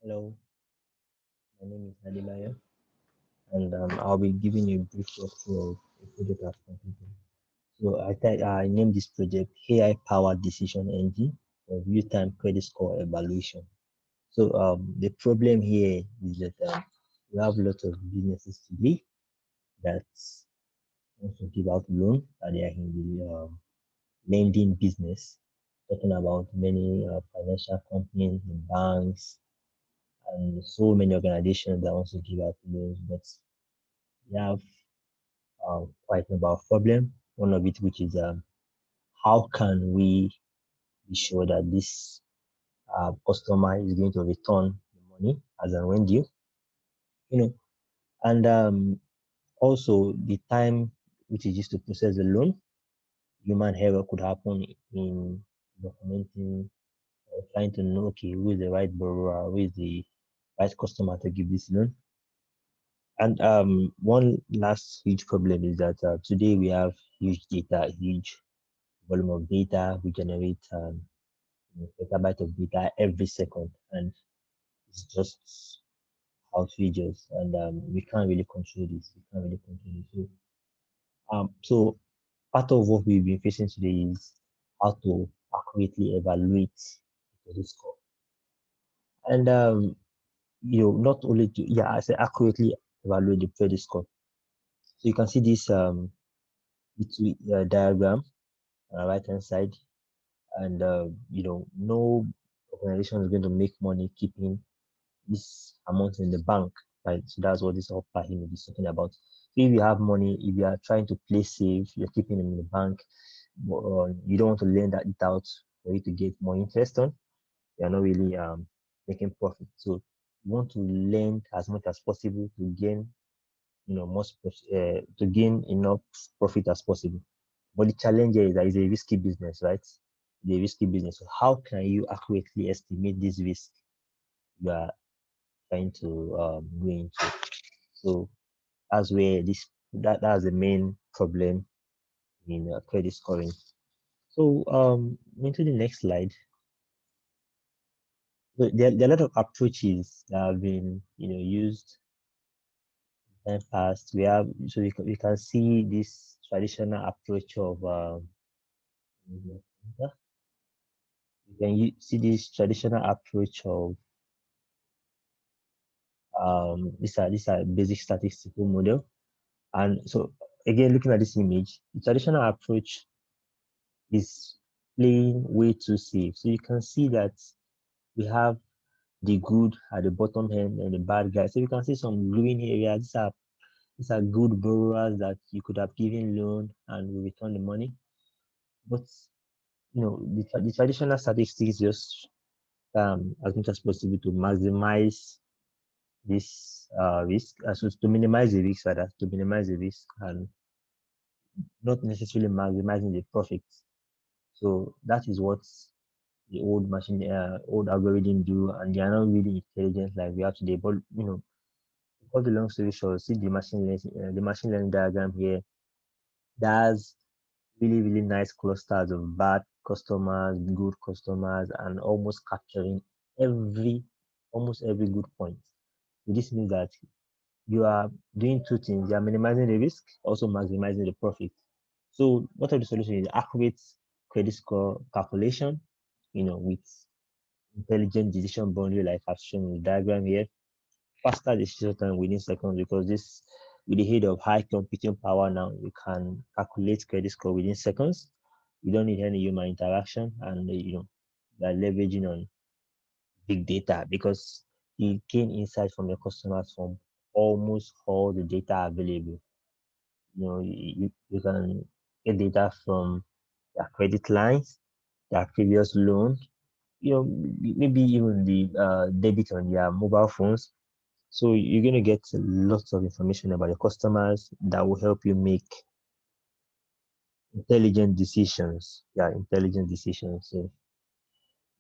Hello, my name is Adebayo, and I'll be giving you a brief walkthrough of a project I've completed. So I named this project AI-powered decision engine for real-time credit score evaluation. So the problem here is that we have a lot of businesses today that want to give out loan, and they are in the lending business. Talking about many financial companies, and banks, and so many organizations that want to give out loans, but they have quite a number of problems. One of it, which is how can we be sure that this customer is going to return the money as and when due, you know, and also the time which is used to process the loan. Human error could happen in documenting or trying to know, okay, who is the right borrower, who is the right customer to give this loan. And one last huge problem is that today we have huge data, huge volume of data. We generate petabyte of data every second, and it's just outrageous. And we can't really control this. We can't really control it. So part of what we've been facing today is how to accurately evaluate the credit score, and not only to I say accurately evaluate the credit score. So you can see this diagram on the right hand side, and no organization is going to make money keeping this amount in the bank, right? So that's what this upper image is talking about. If you have money, if you are trying to play safe, you're keeping them in the bank, but you don't want to lend that it out for you to get more interest on, you're not really making profit. So you want to lend as much as possible to gain, to gain enough profit as possible. But the challenge here is that it's a risky business, right? The risky business. So how can you accurately estimate this risk you are trying to go into? So that's where that's the main problem in credit scoring. So into the next slide. So there are a lot of approaches that have been used in time past. We can see this traditional approach of see this traditional approach of these are basic statistical model. And so again, looking at this image, the traditional approach is playing way too safe. So you can see that we have the good at the bottom end and the bad guys. So you can see some green areas. These are good borrowers that you could have given loan and will return the money. But the traditional statistics just as much as possible to maximize this risk, so to minimize the risk, rather, to minimize the risk and not necessarily maximizing the profits. So that is what the old algorithm do, and they are not really intelligent like we have today. But cut the long story short, see the machine learning diagram here. That's really really nice clusters of bad customers, good customers, and every almost every good point. So this means that you are doing two things. You are minimizing the risk, also maximizing the profit. So what are the solution is accurate credit score calculation, with intelligent decision boundary like I've shown in the diagram here, faster decision time within seconds because this with the aid of high computing power now you can calculate credit score within seconds. You don't need any human interaction, and they're leveraging on big data because you gain insight from your customers from almost all the data available. You can get data from their credit lines, their previous loan, maybe even the debit on their mobile phones. So you're going to get lots of information about your customers that will help you make intelligent decisions. Yeah, intelligent decisions. So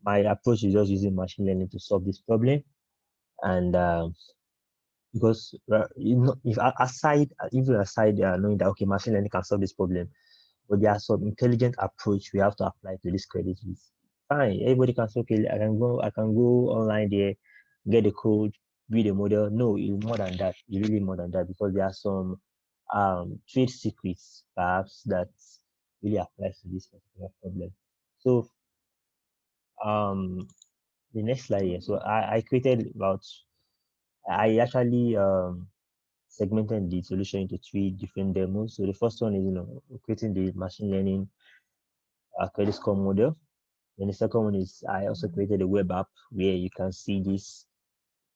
my approach is just using machine learning to solve this problem. And because if even aside knowing that okay, machine learning can solve this problem, but there are some intelligent approach we have to apply to this credit risk. Fine, everybody can say okay, I can go online there get the code, build a model. No, it's more than that. It's really more than that because there are some trade secrets perhaps that really applies to this particular problem. So um the next slide here. So I created about I actually segmented the solution into three different demos. So the first one is creating the machine learning credit score model. Then the second one is I also created a web app where you can see this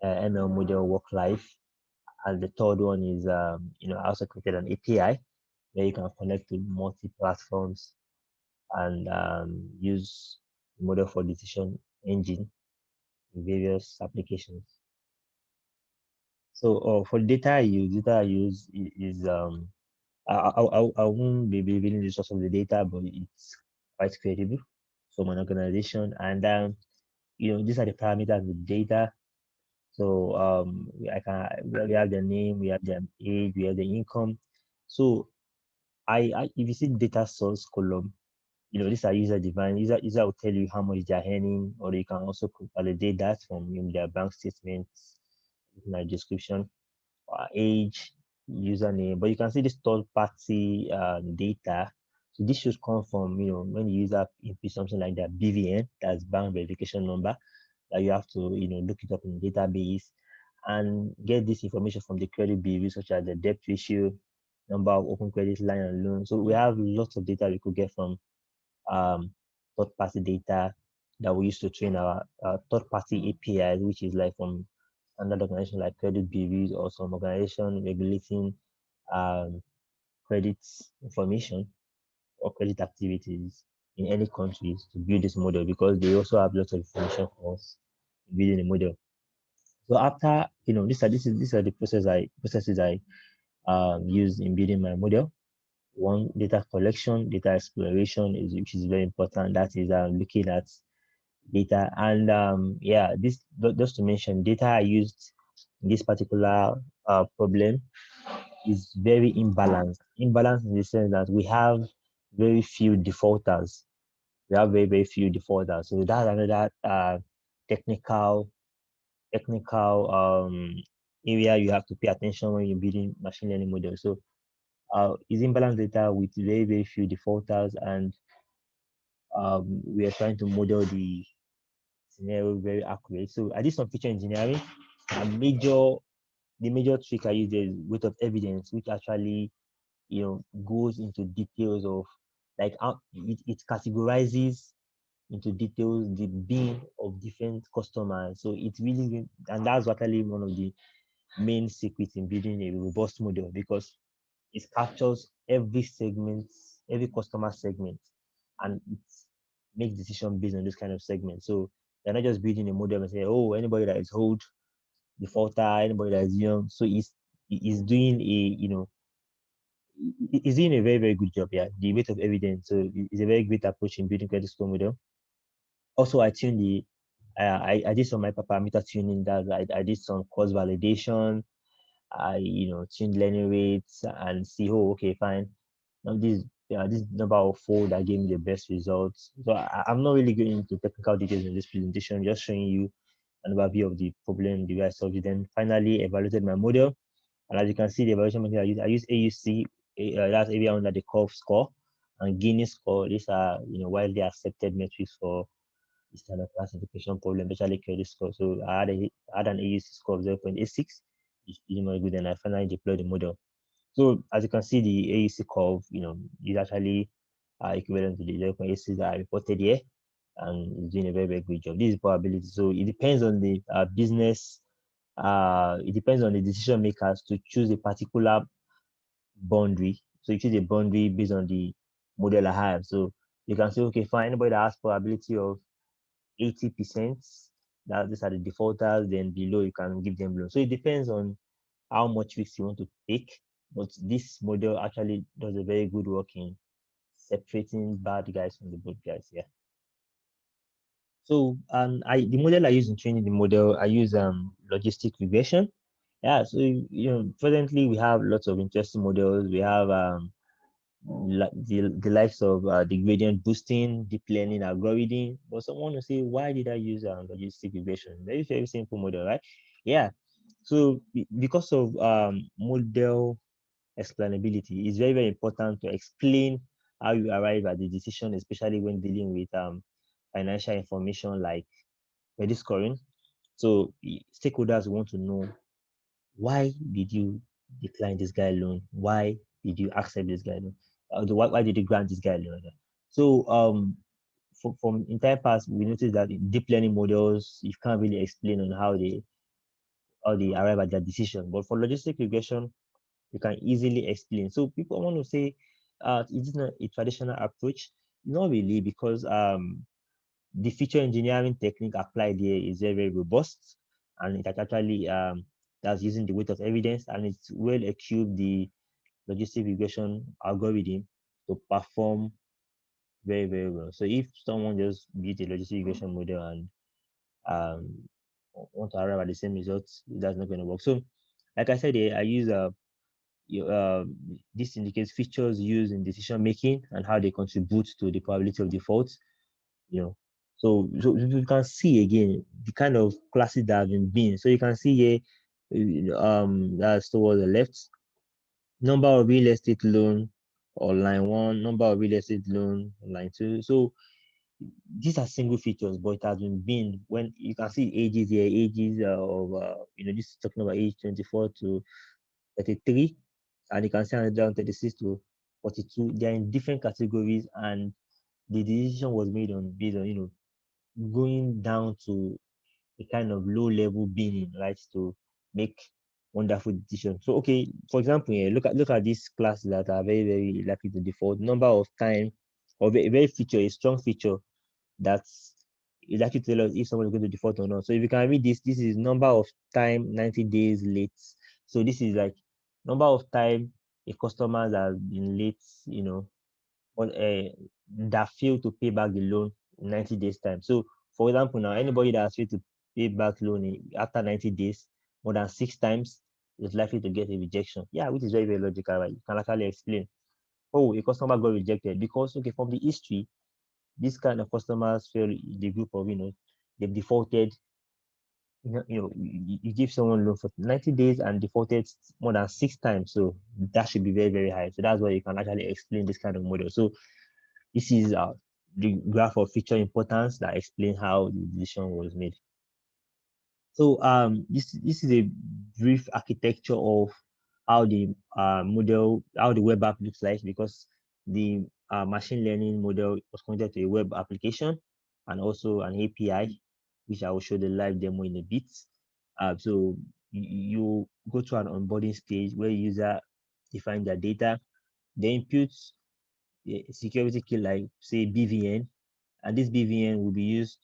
ML model work live. And the third one is I also created an API where you can connect to multi platforms and use the model for decision engine in various applications. So for data I use is I won't be revealing the source of the data, but it's quite credible from an organization. And these are the parameters of the data. So I can we have their name, we have their age, we have the income. So I if you see data source column, these are user defined. User will tell you how much they are earning, or you can also validate that from their bank statements, looking at description, age, username. But you can see this third party data. So this should come from when the user input something like that BVN, that's bank verification number, that you have to look it up in the database and get this information from the credit bureau, such as the debt ratio, number of open credit line and loan. So we have lots of data we could get from um, third party data that we use to train our third party APIs, which is like from standard organization like credit bureaus or some organization regulating um, credit information or credit activities in any countries to build this model because they also have lots of information for us building a model. So after these are the processes I use in building my model. One, data collection, data exploration is which is very important. That is looking at data and this just to mention data I used in this particular problem is very imbalanced. Imbalanced in the sense that we have very few defaulters. We have very, very few defaulters. So that's another technical technical area you have to pay attention when you're building machine learning models. So is imbalanced data with very, very few defaulters, and we are trying to model the scenario very accurate. So I did some feature engineering. A major the major trick I use is weight of evidence, which actually goes into details of like how it categorizes into details the being of different customers. So it's really and that's actually one of the main secrets in building a robust model because it captures every segment, every customer segment, and it makes decision based on this kind of segment. So they're not just building a model and say, oh, anybody that is old, defaulter, anybody that is young. So it's doing it's doing a very, very good job. Yeah, the weight of evidence. So it's a very great approach in building credit score model. Also, I tuned the I did some hyperparameter tuning that I did some cross validation. I tuned learning rates and see, oh, okay, fine. Now this number of fold that gave me the best results. So I'm not really going into technical details in this presentation, just showing you an overview of the problem, the way I solved it. Then finally evaluated my model. And as you can see, the evaluation method I use AUC, that's area under the curve score, and Guinness score. These are widely accepted metrics for this kind of classification problem, especially credit score. So I had an AUC score of 0.86, which is pretty much good, and I finally deployed the model. So as you can see, the AUC curve, is actually equivalent to the 0.86 that I reported here, and it's doing a very, very good job. This is probability. So it depends on the business. It depends on the decision makers to choose a particular boundary. So you choose a boundary based on the model I have. So you can say, okay, fine, anybody that has probability of 80%, that these are the defaulters, then below you can give them loan. So it depends on how much risk you want to take. But this model actually does a very good work in separating bad guys from the good guys. Yeah. So the model I use in training the model, I use logistic regression. Yeah, so presently we have lots of interesting models. We have the likes of the gradient boosting, deep learning algorithm. But someone will say, why did I use logistic regression? Very, very simple model, right? Yeah. So because of model explainability, it's very, very important to explain how you arrive at the decision, especially when dealing with financial information like credit scoring. So stakeholders want to know, why did you decline this guy loan? Why did you accept this guy loan? Why did you grant this guy loan? So from entire past, we noticed that in deep learning models, you can't really explain on how they arrive at their decision. But for logistic regression, you can easily explain. So people want to say, is this not a traditional approach? Not really, because the feature engineering technique applied here is very, very robust, and it actually that's using the weight of evidence, and it's well equipped the logistic regression algorithm to perform very, very well. So if someone just built a logistic regression model and um, want to arrive at the same results, that's not going to work. So, like I said, I use this indicates features used in decision making and how they contribute to the probability of default. You know, so you can see again the kind of classes that have been. So you can see here, that's towards the left, number of real estate loan on line one, number of real estate loan on line two. So these are single features, but it has been when you can see ages here, ages of this is talking about age 24 to 33, and you can see down 36 to 42. They are in different categories, and the decision was made on based on going down to a kind of low level being, right, to make wonderful decisions. So okay, for example, here, look at these classes that are very, very likely to default. Number of time, or very feature, a strong feature that's is actually tell us if someone is going to default or not. So if you can read this is number of time 90 days late. So this is like number of time a customer has been late, but that failed to pay back the loan in 90 days time. So for example, now anybody that has failed to pay back loan after 90 days more than 6 times is likely to get a rejection. Yeah, which is very, very logical, right? You can actually explain. Oh, a customer got rejected because okay, from the history, this kind of customers feel the group of they've defaulted. You give someone loan for 90 days and defaulted more than 6 times, so that should be very, very high. So that's why you can actually explain this kind of model. So this is the graph of feature importance that explain how the decision was made. So this is a brief architecture of how the how the web app looks like, because the machine learning model was connected to a web application and also an API, which I will show the live demo in a bit. So you go to an onboarding stage where user define their data, they input a security key like say BVN, and this BVN will be used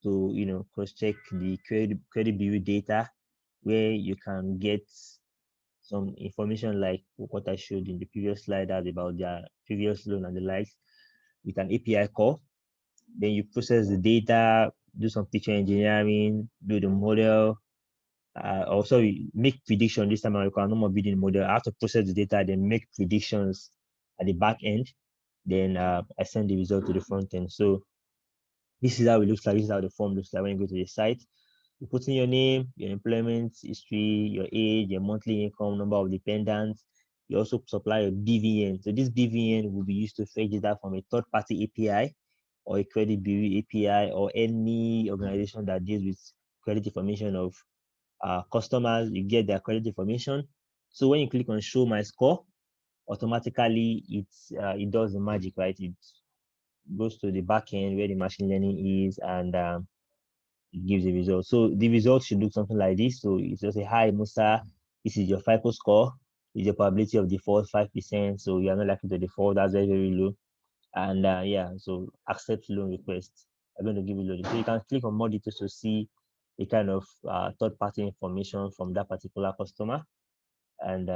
to cross-check the credit bureau data, where you can get some information like what I showed in the previous slide about their previous loan and the likes with an API call. Then you process the data, do some feature engineering, build a model. Also, make prediction this time. You can no more building a model. I have to process the data, then make predictions at the back end. Then I send the result to the front end. So this is how it looks like. This is how the form looks like when you go to the site. You put in your name, your employment history, your age, your monthly income, number of dependents. You also supply a BVN. So this BVN will be used to fetch data from a third-party API or a credit bureau API or any organization that deals with credit information of customers. You get their credit information. So when you click on show my score, automatically it does the magic, right? It goes to the back end where the machine learning is, and it gives a result. So the result should look something like this. So it's just a hi Musa, this is your FICO score. Is your probability of default 5%? So you are not likely to default. That's very, very low. And yeah, so accept loan request. I'm going to give you loan. So you can click on more details to see the kind of third-party information from that particular customer. And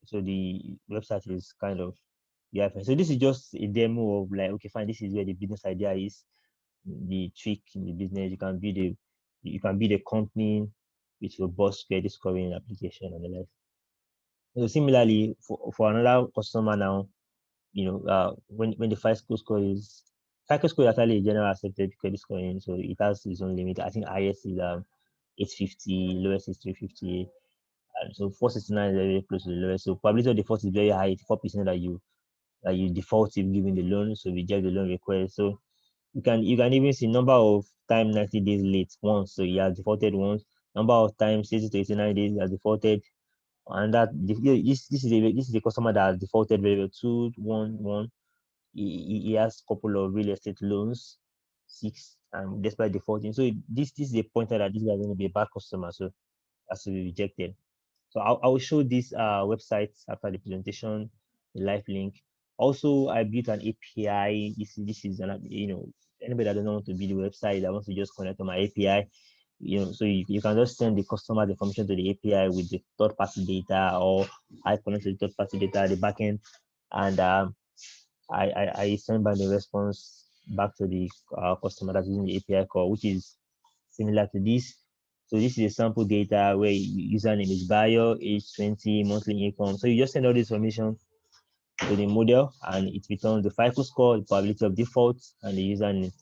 so the website is kind of, yeah. So this is just a demo of like, okay, fine, this is where the business idea is, the trick in the business. You can build a company with robust credit scoring application and the like. So similarly, for another customer now, when the FICO score is actually a general accepted credit scoring, so it has its own limit. I think highest is 850, lowest is 350. And so 469 is very close to the lowest. So probability of default is very high, 84% that you default if giving the loan, so reject the loan request. So you can even see number of time 90 days late once, so he has defaulted once. Number of times 60 to 89 days he has defaulted, and this is a customer that has defaulted very well. 211. He has a couple of real estate loans, six, despite defaulting. So this is a pointer that this guy is going to be a bad customer, so has to be rejected. So I will show this website after the presentation, the live link. Also, I built an API. This is anybody that doesn't want to build a website that wants to just connect to my API. So you can just send the customer the information to the API with the third party data, or I connect to the third party data at the backend, and I send back the response back to the customer that's using the API call, which is similar to this. So this is a sample data where username is Bayo, age 20, monthly income. So you just send all this information to the model, and it returns the FICO score, the probability of default, and the username,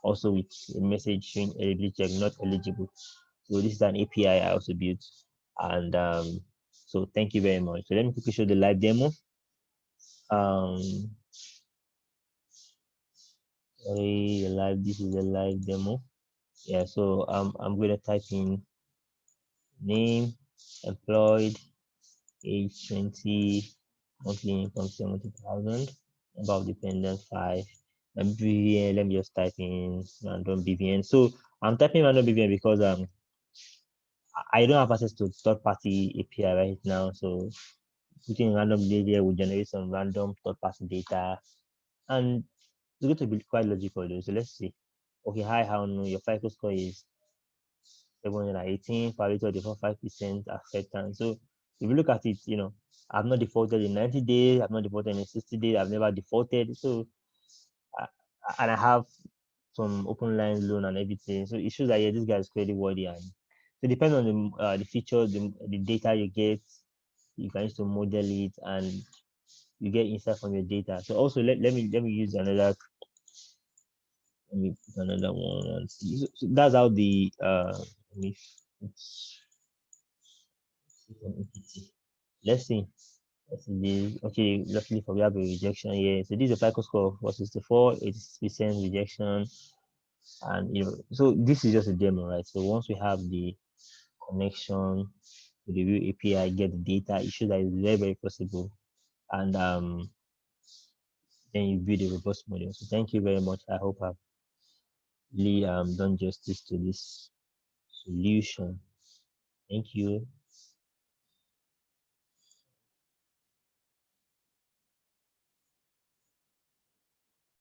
also with a message showing eligibility check, not eligible. So this is an API I also built. And so thank you very much. So let me quickly show the live demo. This is a live demo. Yeah, so I'm going to type in name, employed, age 20, monthly income 70,000, number of dependents 5, and BVN. Let me just type in random BVN. So I'm typing random BVN because I don't have access to third party API right now. So putting random data will generate some random third party data, and it's going to be quite logical though. So let's see. Okay, hi, how no, your FICO score is 718, probability of default 5% acceptance. So if you look at it, I've not defaulted in 90 days, I've not defaulted in 60 days, I've never defaulted. So uh, and I have some open line loan and everything. So it shows that yeah, this guy is credit worthy. And so depending on the features, the data you get, you can use to model it, and you get insight from your data. So also let me use another one and see. So that's how the let me let's see. Let's see this. Okay, luckily for we have a rejection here. So this is a FICO score of 464, 86% rejection. And so this is just a demo, right? So once we have the connection to the real API, get the data, it shows that it's very, very possible. And then you build a robust model. So thank you very much. I hope I've really done justice to this solution. Thank you.